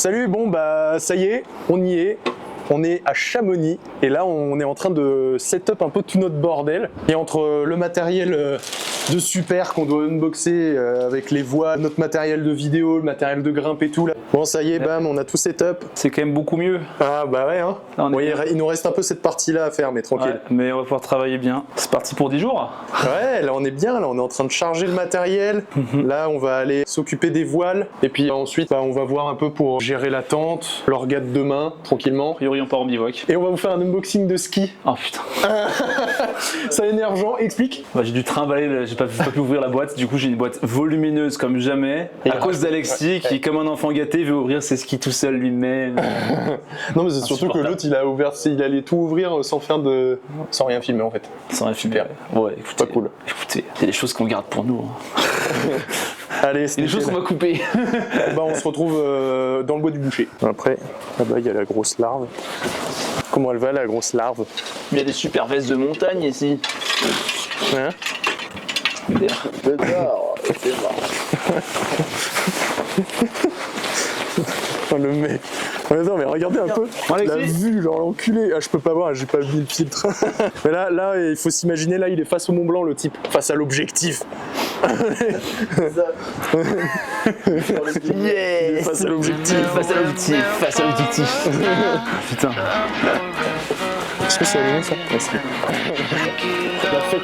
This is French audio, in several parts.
Salut, bon bah ça y est, on y est. On est à Chamonix et là on est en train de set-up un peu tout notre bordel. Et entre le matériel de super qu'on doit unboxer avec les voiles, notre matériel de vidéo, le matériel de grimpe et tout là. Bon ça y est, bam, on a tout set-up. C'est quand même beaucoup mieux. Ah bah ouais hein. Là, Bon, il nous reste un peu cette partie là à faire mais tranquille. Ouais, mais on va pouvoir travailler bien. C'est parti pour 10 jours. Ouais, là on est bien, là on est en train de charger le matériel. Là on va aller s'occuper des voiles et puis ensuite bah, on va voir un peu pour gérer la tente, l'orga de demain tranquillement. A priori on part en bivouac. Et on va vous faire un unboxing de ski. Oh putain. Ça énerve Jean, explique. Bah, j'ai dû trimballer, j'ai pas pu ouvrir la boîte, du coup j'ai une boîte volumineuse comme jamais. Et à cause d'Alexis qui, comme un enfant gâté, veut ouvrir ses skis tout seul lui-même. Non mais c'est surtout que l'autre il a ouvert, il allait tout ouvrir sans rien filmer en fait. Sans rien filmer. Ouais, écoutez, pas cool. Écoutez, il y a des choses qu'on garde pour nous. Allez, c'est des choses qu'on va couper. Bah, on se retrouve dans le bois du boucher. Après, là-bas il y a la grosse larve. Comment elle va la grosse larve? Il y a des super vestes de montagne ici. Hein? Oh, le mec. Non mais regardez un peu la vue, genre l'enculé. Ah je peux pas voir, j'ai pas mis le filtre. Mais là il faut s'imaginer, là il est face au Mont Blanc le type, face à l'objectif. Yeah, face à l'objectif. Face à l'objectif. Face à l'objectif. Putain. Est-ce que c'est allumé ça? Ouais, c'est. La fête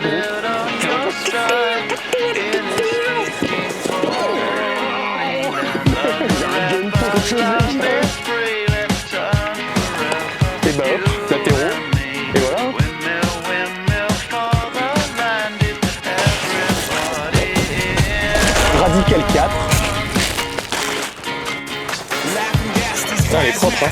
et bah hop, l'apéro, et voilà. Radical 4. Putain, elle est propre hein.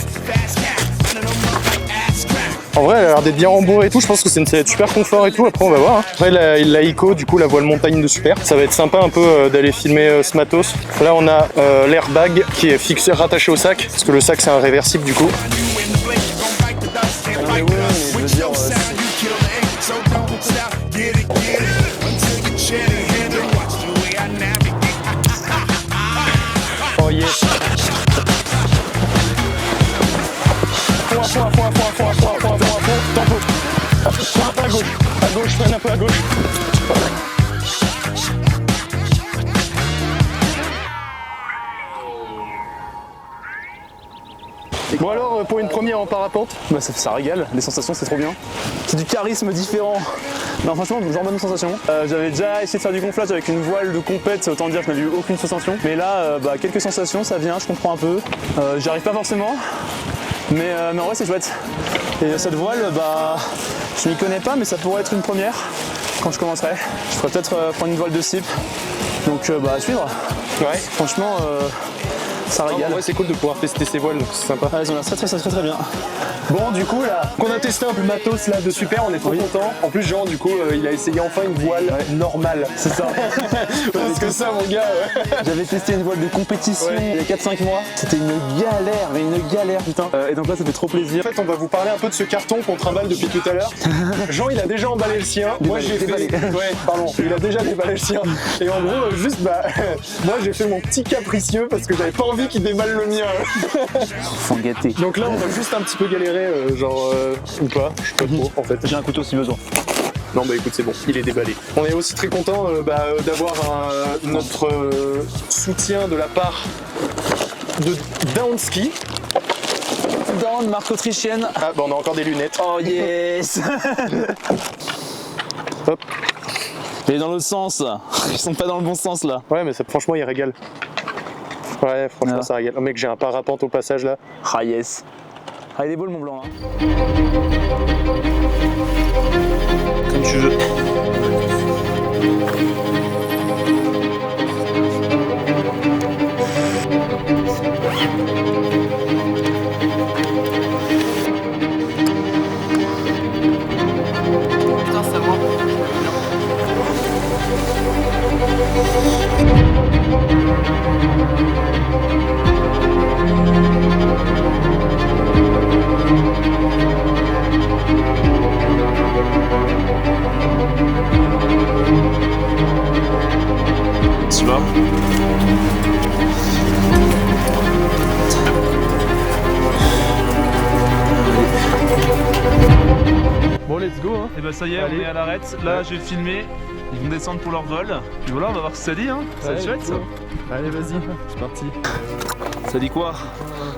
En vrai, elle a l'air d'être bien rembourrée et tout. Je pense que c'est une sellette super confort et tout. Après, on va voir. Hein. Après, la ICO, du coup, la voile montagne de super. Ça va être sympa un peu d'aller filmer ce matos. Là, on a l'airbag qui est fixé, rattaché au sac. Parce que le sac, c'est un réversible du coup. Mais ouais, mais je veux dire. Oh yes. Tempo. À gauche, freine un peu à gauche. Bon alors, pour une première en parapente, bah ça régale, les sensations c'est trop bien. C'est du charisme différent. Non franchement, genre bonne sensation. J'avais déjà essayé de faire du gonflage avec une voile de compète, autant dire que je n'avais eu aucune sensation. Mais là, bah, quelques sensations, ça vient, je comprends un peu. J'y arrive pas forcément, mais en vrai c'est chouette. Et cette voile, bah, je m'y connais pas, mais ça pourrait être une première quand je commencerai. Je ferais peut-être prendre une voile de slip. Donc bah à suivre. Ouais. Franchement, ça régale. Ouais, c'est cool de pouvoir tester ces voiles, donc c'est sympa. Ah, ils ont l'air très bien. Bon, du coup, là, qu'on a testé un peu le matos là de super, on est trop content. En plus, Jean, du coup, il a essayé enfin une voile normale. C'est ça. Parce que ça, mon gars. J'avais testé une voile de compétition il y a 4-5 mois. C'était une galère, putain. Et donc là, ça fait trop plaisir. En fait, on va vous parler un peu de ce carton qu'on trimballe depuis tout à l'heure. Jean, il a déjà emballé le sien. Moi, j'ai fait. Ouais, pardon. Il a déjà déballé le sien. Et en gros, juste, bah, moi, j'ai fait mon petit capricieux parce que j'avais pas envie qu'il déballe le mien. Enfant gâté. Donc là, on va juste un petit peu galérer, genre, ou pas, je sais pas trop, en fait. J'ai un couteau si besoin. Non bah écoute c'est bon, il est déballé. On est aussi très content d'avoir notre soutien de la part de Downski. Down, marque autrichienne. Ah bah on a encore des lunettes. Oh yes. Hop. Il est dans l'autre sens. Ils sont pas dans le bon sens là. Ouais mais ça, franchement il régale. Ouais franchement ça régale. Oh mec j'ai un parapente au passage là. Ah yes. Ah il est beau le Mont Blanc hein. Comme tu veux. Putain c'est moi. let's go hein. Et bah ça y est, Allez. on est à l'arête. Là, j'ai filmé. Ils vont descendre pour leur vol. Puis voilà, on va voir ce que ça dit. Hein. Ça va être chouette ça. Allez, vas-y, c'est parti. Ça dit quoi?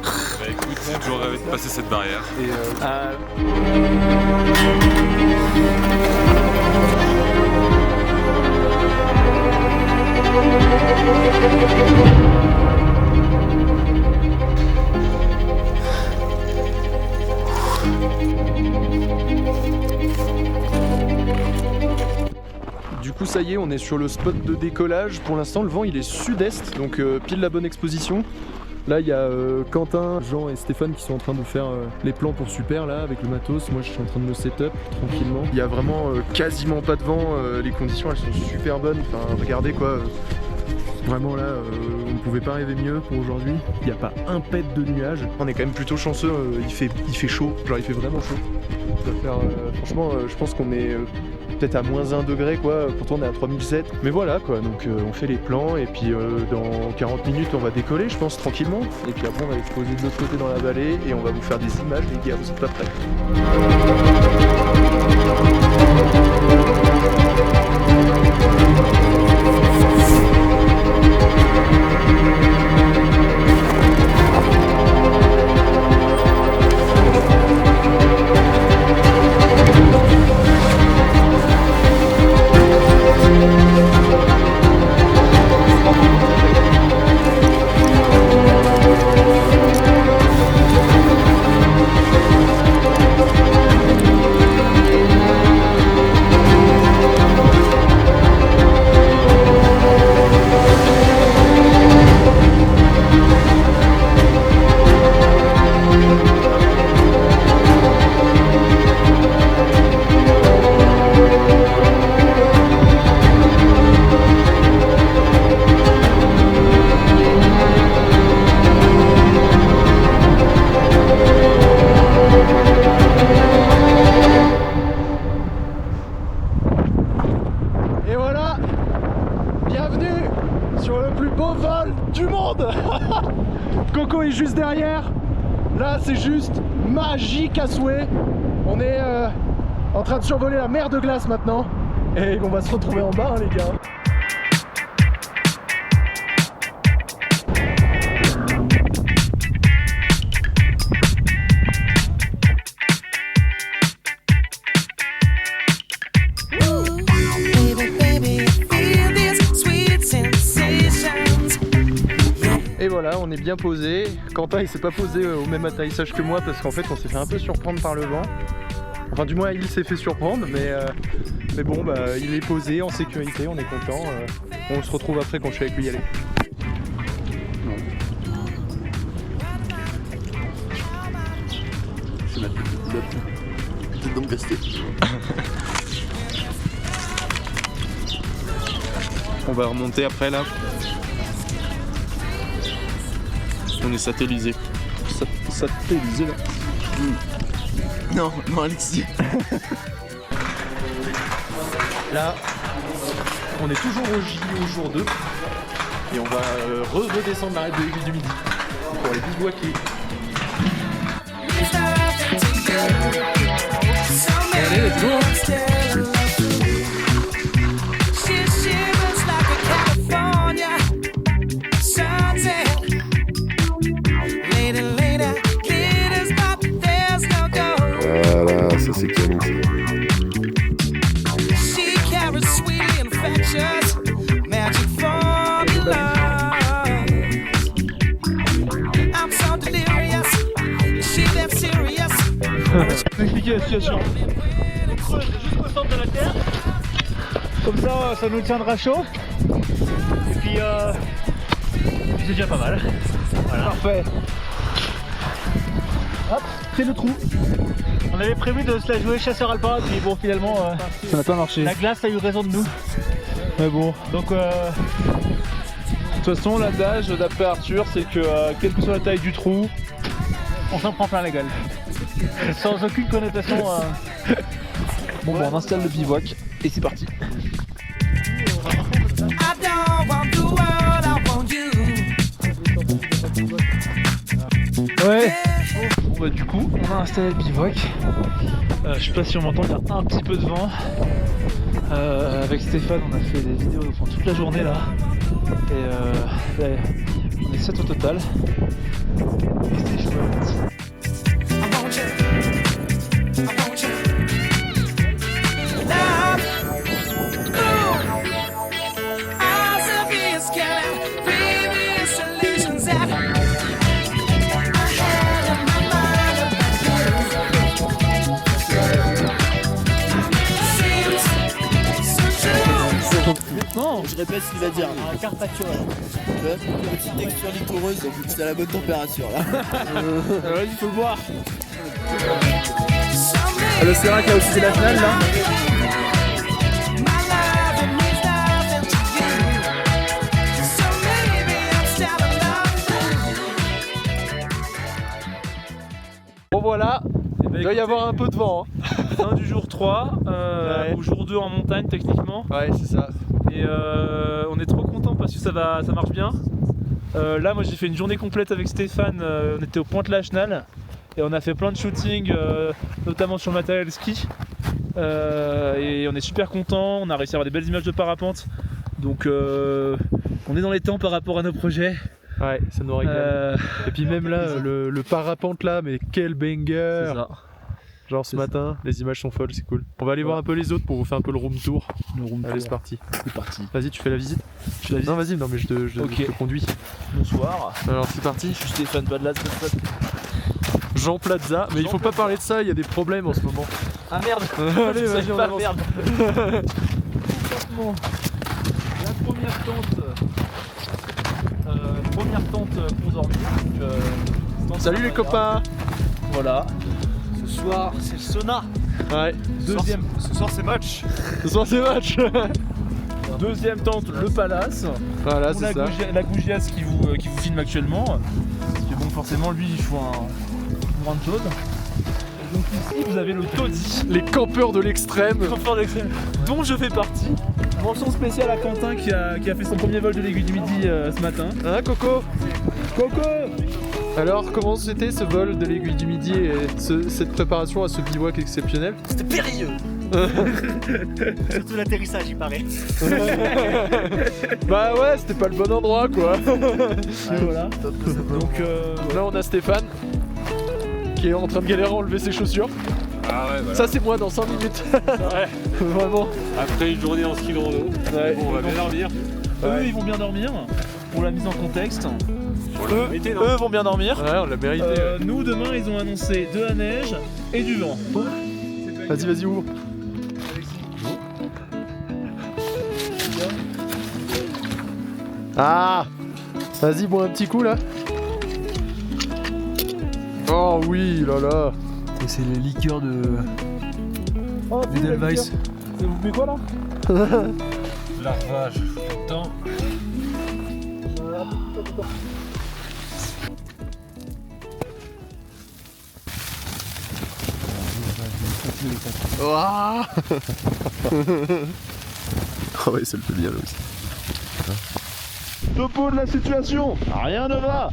Bah écoute, j'ai toujours rêvé de passer cette barrière. Et du coup ça y est, on est sur le spot de décollage. Pour l'instant le vent il est sud-est, donc pile la bonne exposition. Là il y a Quentin, Jean et Stéphane qui sont en train de faire les plans pour Super là avec le matos. Moi je suis en train de me setup tranquillement. Il y a vraiment quasiment pas de vent, les conditions elles sont super bonnes. Enfin regardez quoi, vraiment là on ne pouvait pas rêver mieux pour aujourd'hui. Il n'y a pas un pet de nuages. On est quand même plutôt chanceux, il fait chaud, genre il fait vraiment chaud. Ça doit faire, franchement je pense qu'on est peut-être à moins 1 degré quoi, pourtant on est à 3007. Mais voilà quoi, donc on fait les plans et puis dans 40 minutes on va décoller je pense tranquillement. Et puis après on va aller se poser de l'autre côté dans la vallée et on va vous faire des images les gars, vous êtes pas prêts. Et voilà, bienvenue sur le plus beau vol du monde. Coco est juste derrière. Là c'est juste magique à souhait. On est en train de survoler la mer de glace maintenant. Et on va se retrouver en bas hein, les gars. Et voilà, on est bien posé. Quentin il s'est pas posé au même atterrissage que moi parce qu'en fait on s'est fait un peu surprendre par le vent. Enfin du moins il s'est fait surprendre mais bon bah il est posé en sécurité, on est content. On se retrouve après quand je suis avec lui y aller. C'est la petite dent restée. On va remonter après là. On est satellisé. Satellisé là. Non, Alexis. Là, on est toujours au jour 2 et on va redescendre l'arrêt de l'église du Midi pour aller bivouaquer. Allez, let's go. Voilà, ça c'est canon. Expliquer la situation. On creuse jusqu'au centre de la terre. Comme ça nous tiendra chaud. Et puis c'est déjà pas mal. Voilà. Parfait. Hop, c'est le trou. On avait prévu de se la jouer chasseur alpin, puis bon finalement ça n'a pas marché. La glace a eu raison de nous. Mais bon, donc De toute façon, l'adage d'après Arthur, c'est que quelle que soit la taille du trou, on s'en prend plein la gueule. Sans aucune connotation. bon, on installe le bivouac et c'est parti. Ouais. bah du coup on a installé le bivouac. Je sais pas si on m'entend, il y a un petit peu de vent. Avec Stéphane on a fait des vidéos pendant toute la journée là. Et là, on est 7 au total. Et c'est chouette. Non, je répète ce qu'il va dire. Un carpaccio. Petite texture liquoreuse, donc c'est à la bonne température là. Il faut le boire. Le Serac a aussi la finale là. Bon voilà, il doit y avoir un peu de vent. Fin du jour 3, ou jour 2 en montagne techniquement. Ouais, c'est ça. Et on est trop content parce que ça marche bien. Là moi j'ai fait une journée complète avec Stéphane, on était au Pointe-la-Chenal et on a fait plein de shooting, notamment sur le matériel ski. Et on est super content, on a réussi à avoir des belles images de parapente. Donc on est dans les temps par rapport à nos projets. Ouais, ça nous régale. Et puis même là, le parapente là, mais quel banger! C'est ça. Genre ce matin, les images sont folles, c'est cool. On va aller voir un peu les autres pour vous faire un peu le room tour. Allez, c'est parti. C'est parti. Vas-y, tu fais la visite? Non, vas-y, non, mais je te conduis. Bonsoir. Alors, c'est parti. Je suis Stéphane Badlas. Jean Plaza, mais il faut pas parler de ça, il y a des problèmes en ce moment. Ah merde. Allez, vas-y, on avance. Merde. La première tente pour dormir. Donc, Salut les copains. Voilà. Ce soir, c'est le sauna. Ouais. Deuxième. Ce soir, c'est match. Ce soir, c'est match. Deuxième tente, le palace. Voilà, Ou c'est ça. la Gougias qui vous filme actuellement. Parce que bon, forcément, lui, il faut une grande chose. Et donc ici, vous avez le taudis. Les campeurs de l'extrême. Dont je fais partie. Mention spéciale à Quentin qui a fait son premier vol de l'aiguille du midi ce matin. Hein, Coco? Coco! Alors, comment c'était ce vol de l'aiguille du midi et cette préparation à ce bivouac exceptionnel? C'était périlleux. Surtout l'atterrissage, il paraît. Bah ouais, c'était pas le bon endroit quoi. Et voilà. Donc là, on a Stéphane qui est en train de galérer à enlever ses chaussures. Ah ouais, voilà. Ça, c'est moi dans 5 minutes. Ouais. Vraiment. Après une journée en ski de rando, Ouais. bon, on va bien dormir. eux, ils vont bien dormir. Pour la mise en contexte. Eux Vont bien dormir. Ouais, on l'a mérité. Nous, demain, ils ont annoncé de la neige et du vent. Vas-y, ouvre. Ah! Vas-y, bois un petit coup là. Oh oui, là là. C'est les liqueurs de Oh, Edelweiss. Vous fumez quoi là? La vache, putain. Ah ouais, ça le fait bien là aussi. Topo de la situation, rien ne va.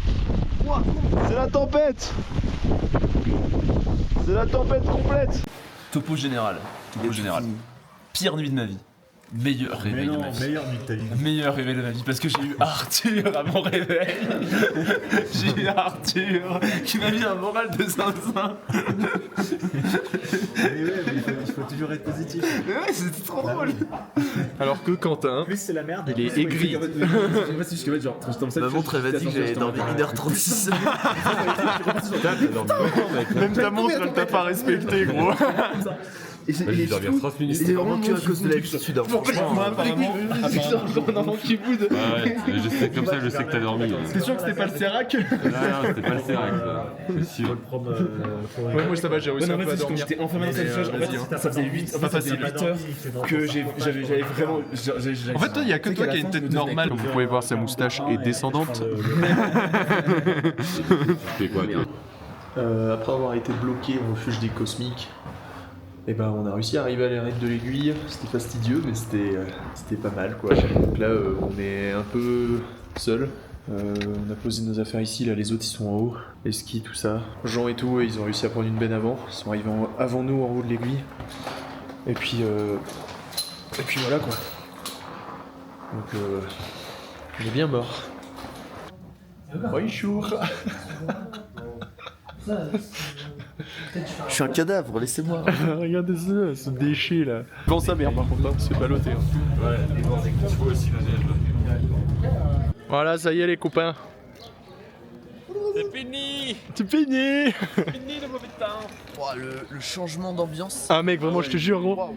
C'est la tempête. C'est la tempête complète. Topo général. Pire nuit de ma vie. Meilleur réveil de ma vie. Meilleure nuit de ta vie. Meilleur réveil de ma vie parce que j'ai eu Arthur à mon réveil. J'ai eu Arthur qui m'a mis un moral de zinzin. Il faut toujours être positif. Mais ouais, c'était trop drôle. Alors que Quentin, Plus c'est la merde. il est aigri. Ma montre elle m'a dit que j'avais dormi 1h36. Même ta montre, elle t'a pas respecté, gros. Et Je dormir 30 minutes. c'était vraiment que à cause de l'altitude. Apparemment, c'est un enfant qui boude. Ouais, mais je sais, comme ça, je sais que t'as dormi. T'es sûr que c'était pas le Serac? Non, c'était pas le Serac, ça. C'est sûr. Ouais, moi ça va, j'ai réussi un peu à dormir. J'étais enfermé dans cette chose, en fait, ça faisait 8 heures que j'avais vraiment. En fait, il y a que toi qui as une tête normale. Vous pouvez voir sa moustache est descendante. Tu fais quoi, toi? Après avoir été bloqué au refuge des Cosmiques, et ben on a réussi à arriver à l'arête de l'aiguille. C'était fastidieux, mais c'était pas mal quoi. Donc là, on est un peu seul. On a posé nos affaires ici, là les autres ils sont en haut, les skis, tout ça. Jean et tout, ils ont réussi à prendre une benne avant, ils sont arrivés avant nous en haut de l'aiguille. Et puis voilà quoi. Donc on est bien mort. Bonjour. Je suis un cadavre, laissez-moi. Regardez ça, ce déchet là. Vends sa mère par contre, hein, c'est pas loté. Hein. Ouais, il faut aussi la neige là. Voilà, ça y est les copains. C'est fini. C'est fini. Fini le mauvais temps. Oh, le changement d'ambiance. Ah mec, vraiment je te jure gros.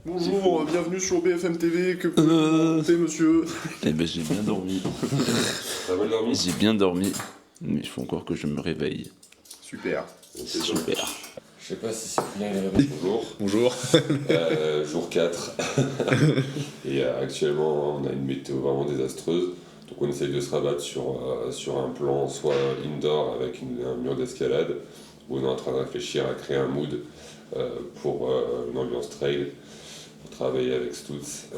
Bonjour, bienvenue sur BFM TV, que pouvez-vous raconter monsieur? Eh ben j'ai bien dormi. T'as mal dormi? J'ai bien dormi, mais il faut encore que je me réveille. Super. Super. Je sais pas si Cyprien il est réveillé. Bonjour. Bonjour. Jour 4. Et actuellement on a une météo vraiment désastreuse. Donc on essaye de se rabattre sur un plan soit indoor avec un mur d'escalade, où on est en train de réfléchir à créer un mood pour une ambiance trail, pour travailler avec Stutz.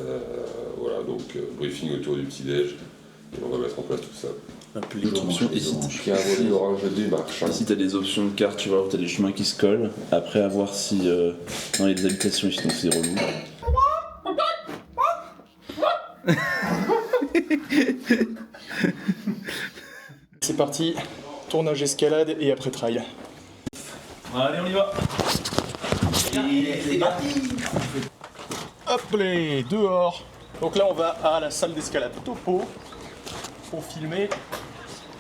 Voilà, donc briefing autour du petit-déj, et on va mettre en place tout ça. L'autre option, et si Qui a un volet orange démarche. si t'as des options de carte, tu vois, où t'as des chemins qui se collent, après à voir si non, il y a des habitations ici, donc c'est relou. C'est parti, tournage escalade et après trail. Allez, on y va. Hop les dehors. Donc là on va à la salle d'escalade Topo pour filmer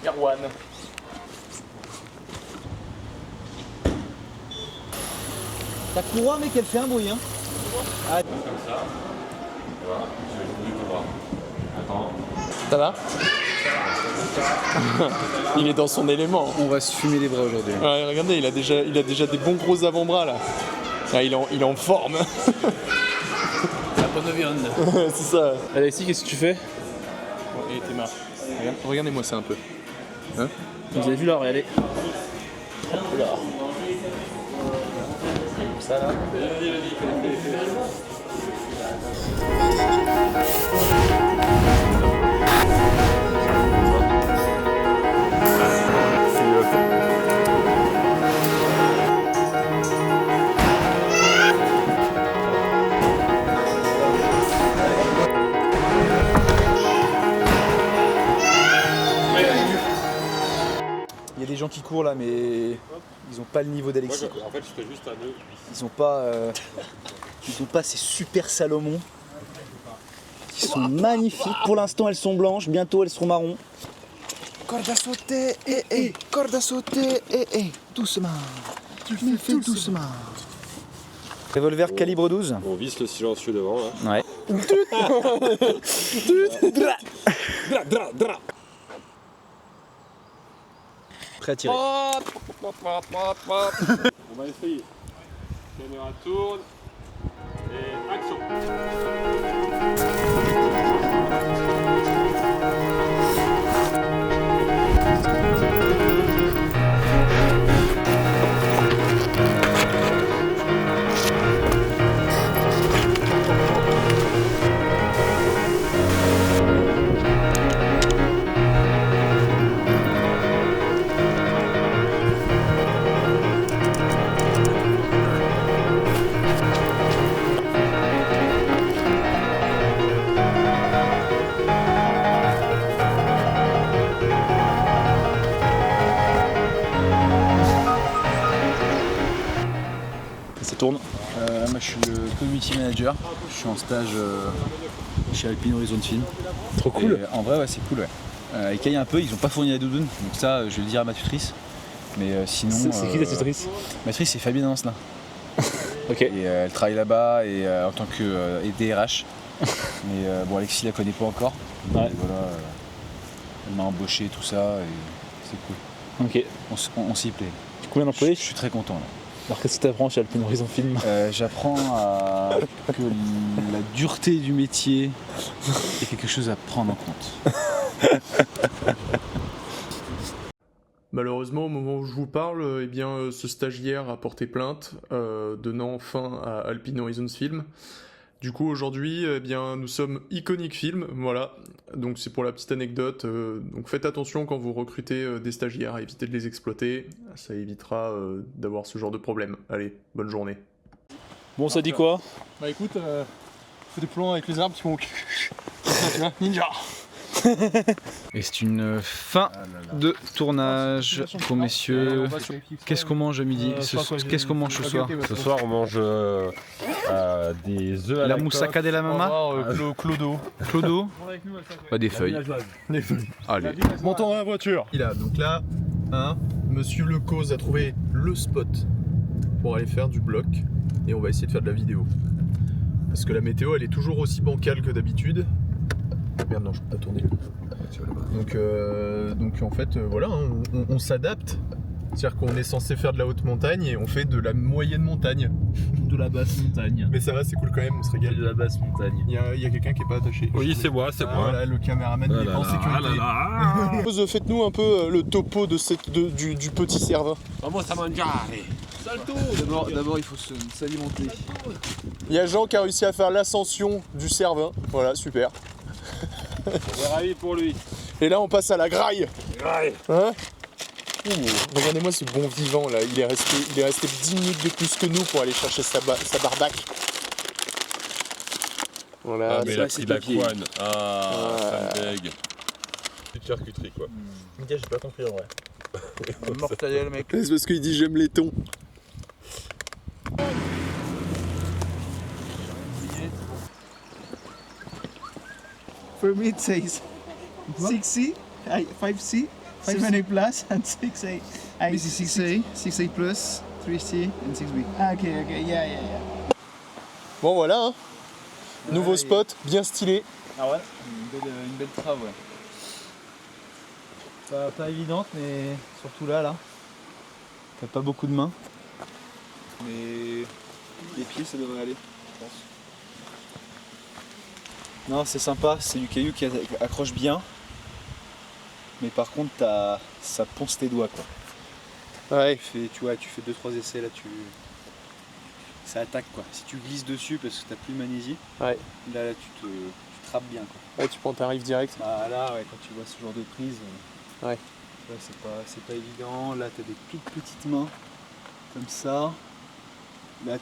Erwan. Ta courroie, mec, elle fait un bruit, hein. Ça va? Il est dans son élément. On va se fumer les bras aujourd'hui. Ouais, regardez, il a déjà des bons gros avant-bras là. Ah, il est en forme. La bonne viande. C'est ça. Alexis, qu'est-ce que tu fais? Et t'es marre. Regardez-moi ça un peu. Vous avez vu là, regardez. Ça là. Il y a des gens qui courent là, mais ils ont pas le niveau d'Alexis. En fait, je fais juste un nœud. Ils ont pas ces super Salomon qui sont magnifiques. Pour l'instant, elles sont blanches, bientôt elles seront marron. Corde à sauter, corde à sauter, doucement. Tu fais doucement. Revolver calibre 12. On visse le silencieux devant là. Ouais. Prêt à tirer. On va essayer. Caméra tourne. Et action. Ça tourne. Moi je suis le community manager. Je suis en stage chez Alpine Horizon Film. Trop cool. Et, en vrai ouais c'est cool ouais. Ils caillent un peu, ils ont pas fourni la doudoune. Donc ça je vais le dire à ma tutrice. Mais sinon. C'est qui ta tutrice? Ma tutrice c'est Fabienne Ancelin. Ok. Et elle travaille là-bas et en tant que DRH. Mais bon Alexis la connaît pas encore. Donc, Ouais. voilà. Elle m'a embauché tout ça et c'est cool. Ok. On s'y plaît. Combien Je d'employés? suis très content là. Alors qu'est-ce que tu apprends chez Alpine Horizon Film? J'apprends que la dureté du métier est quelque chose à prendre en compte. Malheureusement, au moment où je vous parle, eh bien, ce stagiaire a porté plainte, donnant fin à Alpine Horizons Film. Du coup, aujourd'hui, eh bien, nous sommes Iconic Film, voilà. Donc c'est pour la petite anecdote. Donc faites attention quand vous recrutez des stagiaires, évitez de les exploiter. Ça évitera d'avoir ce genre de problème. Allez, bonne journée. Bon, ça dit quoi? Bah écoute, fais des plans avec les arbres qui font... tu vois, ninja. Et c'est une fin de tournage pour messieurs. Qu'est-ce qu'on mange à midi? Qu'est-ce qu'on mange ce soir? Ce soir, on mange des œufs à la moussaka de la mama. Clodo. Clodo. Pas des feuilles. Des feuilles. Allez. Montons dans la voiture. Donc là, monsieur Lecause a trouvé le spot pour aller faire du bloc. Et on va essayer de faire de la vidéo. Parce que la météo, elle est toujours aussi bancale que d'habitude. Merde, non, je peux pas tourner. Donc en fait, voilà, on s'adapte. C'est-à-dire qu'on est censé faire de la haute montagne et on fait de la moyenne montagne. De la basse montagne. Mais ça va, c'est cool quand même, on se régale. De la basse montagne. Il y a quelqu'un qui est pas attaché. Oui, c'est moi, c'est moi. Voilà, le caméraman est en sécurité. Faites-nous un peu le topo de du petit Cervin. Vamos a mangiare. Salto. D'abord il faut s'alimenter. Il y a Jean qui a réussi à faire l'ascension du Cervin. Voilà, super. On est ravis pour lui. Et là, on passe à la graille. Graille. Hein? Regardez-moi ce bon vivant là, il est resté 10 minutes de plus que nous pour aller chercher sa barbaque. Voilà, Ah mais il a pris de la couenne. Ah, ça me dégue. Petite charcuterie quoi. j'ai pas compris en vrai. Mortadelle mec. C'est parce qu'il dit j'aime les thons. For me it says 6C, 5C, 7A plus and 6A. This is 6A, 6A plus, 3C and 6B. Okay, yeah. Bon voilà, hein. Nouveau spot, bien stylé. Ah ouais, une belle trave, ouais. Pas évidente, mais surtout là. T'as pas beaucoup de mains. Mais les pieds, ça devrait aller, je pense. Non, c'est sympa, c'est du caillou qui accroche bien. Mais par contre, ça ponce tes doigts, quoi. Ouais. Tu fais 2-3 essais là, ça attaque quoi. Si tu glisses dessus parce que t'as plus de magnésie, ouais. là tu trappes bien quoi. Ouais, tu prends ta rive direct. Ah là ouais, quand tu vois ce genre de prise, ouais. C'est pas évident. Là t'as des toutes petites mains comme ça. Là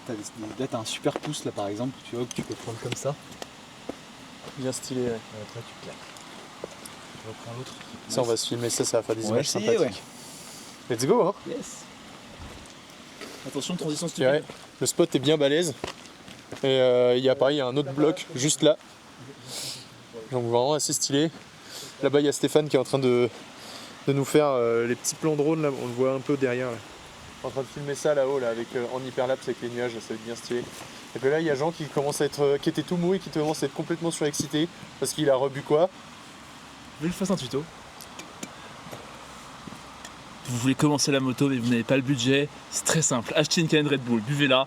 t'as un super pouce là par exemple, tu vois que tu peux prendre comme ça. Bien stylé, ouais. Après tu claques. Je reprends l'autre. Ça on va se filmer ça va faire des on images va essayer, sympathiques. Ouais. Let's go hein. Yes. Attention, transition stupide. Ouais, le spot est bien balèze. Et il y a pareil, il y a un autre bloc juste là. Donc vraiment assez stylé. Là-bas il y a Stéphane qui est en train de nous faire les petits plans drone là, on le voit un peu derrière là. En train de filmer ça là-haut là, avec en hyperlapse avec les nuages, ça va être bien stylé. Et puis là il y a Jean qui commence à être. Qui était tout mou et qui commence à être complètement surexcité parce qu'il a rebu quoi. Je vais que je fasse un tuto. Vous voulez commencer la moto mais vous n'avez pas le budget, c'est très simple. Achetez une canette Red Bull, buvez-la.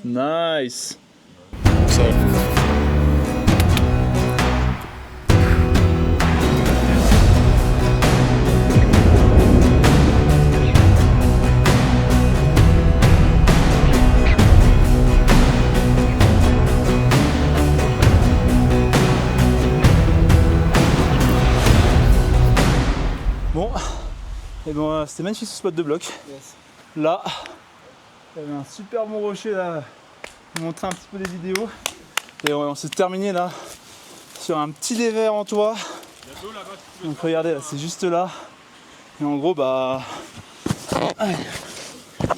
Nice. Bon, et bon, c'était magnifique ce spot de bloc. Yes. Là, il y avait un super bon rocher là. Je vais vous montrer un petit peu des vidéos. Et on s'est terminé là sur un petit dévers en toit. Donc regardez là, c'est juste là. Et en gros bah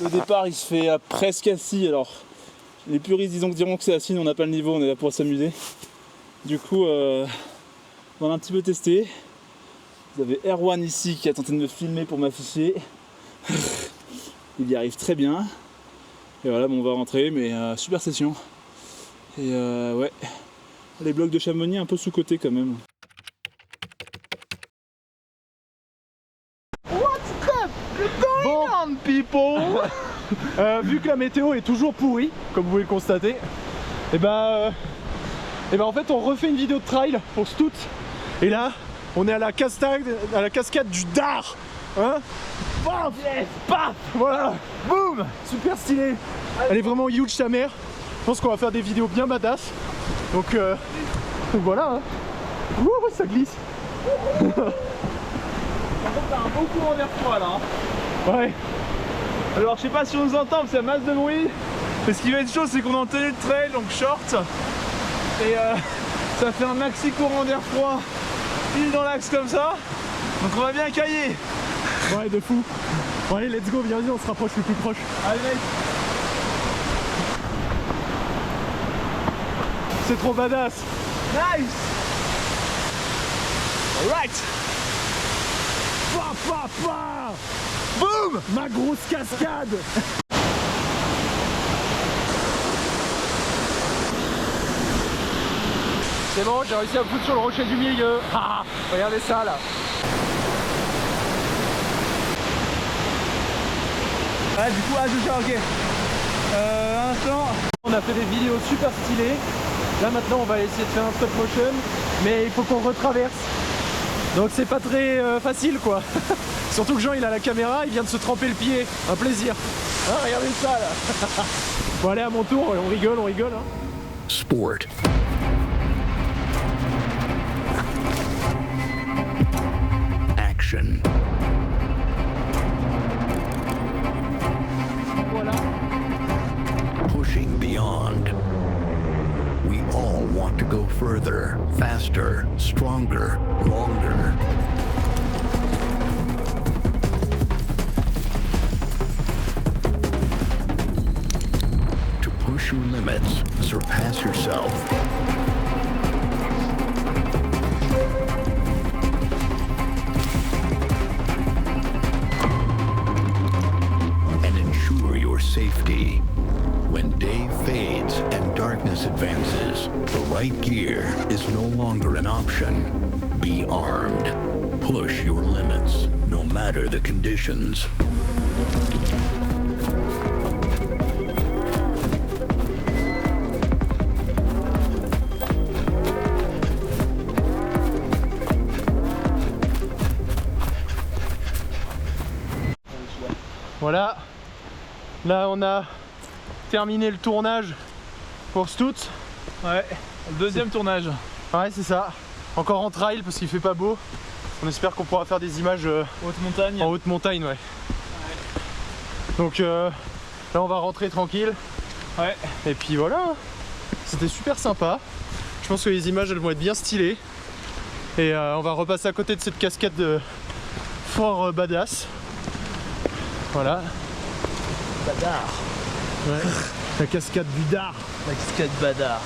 le départ il se fait presque assis. Alors les puristes diront que c'est assis, mais on n'a pas le niveau, on est là pour s'amuser. Du coup on a un petit peu testé. Vous avez Erwan ici qui a tenté de me filmer pour m'afficher. Il y arrive très bien. Et voilà, bon, on va rentrer, mais super session. Et ouais, les blocs de Chamonix un peu sous-cotés quand même. What's up going on, people? Vu que la météo est toujours pourrie, comme vous pouvez le constater, et en fait on refait une vidéo de trail pour Stout. Et là, on est à la cascade du Dard. Hein? Paf, yes, paf, voilà, boum, super stylé. Elle est vraiment huge sa mère. Je pense qu'on va faire des vidéos bien badass. Donc voilà. Hein. Ouh, ça glisse. Par contre, t'as un beau courant d'air froid là. Hein. Ouais. Alors je sais pas si on nous entend parce qu'il y a masse de bruit. Mais ce qui va être chaud c'est qu'on est en tenue de trail, donc short. Et ça fait un maxi courant d'air froid. Pile dans l'axe comme ça. Donc on va bien cailler. Ouais, de fou. Bon allez, let's go, viens, on se rapproche le plus proche. Allez mec. C'est trop badass. Nice. Alright. Pa pa pa. Boum. Ma grosse cascade. C'est bon, j'ai réussi à me foutre sur le rocher du milieu. Ah, regardez ça là. Ah du coup, ok. Instant. On a fait des vidéos super stylées. Là maintenant on va essayer de faire un stop motion. Mais il faut qu'on retraverse. Donc c'est pas très facile quoi. Surtout que Jean il a la caméra, il vient de se tremper le pied. Un plaisir. Hein, regardez ça là. Bon allez à mon tour, on rigole hein. Sport. Action. Voilà. Pushing beyond. We all want to go further, faster, stronger, longer. To push your limits, surpass yourself. And ensure your safety. When day fades and darkness advances, the right gear is no longer an option. Be armed. Push your limits, no matter the conditions. Voilà. Là on a terminé le tournage pour Stout. Ouais, le deuxième tournage. Ouais, c'est ça. Encore en trail parce qu'il fait pas beau. On espère qu'on pourra faire des images haute montagne. En haute montagne, ouais. Donc là on va rentrer tranquille. Ouais. Et puis voilà. C'était super sympa. Je pense que les images elles vont être bien stylées. Et on va repasser à côté de cette cascade de fort badass. Voilà. Badard. Ouais. La cascade du Dard. La cascade Badard.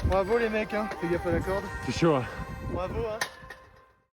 Bravo les mecs, hein. Fais gaffe à la corde. C'est chaud, hein. Bravo, hein.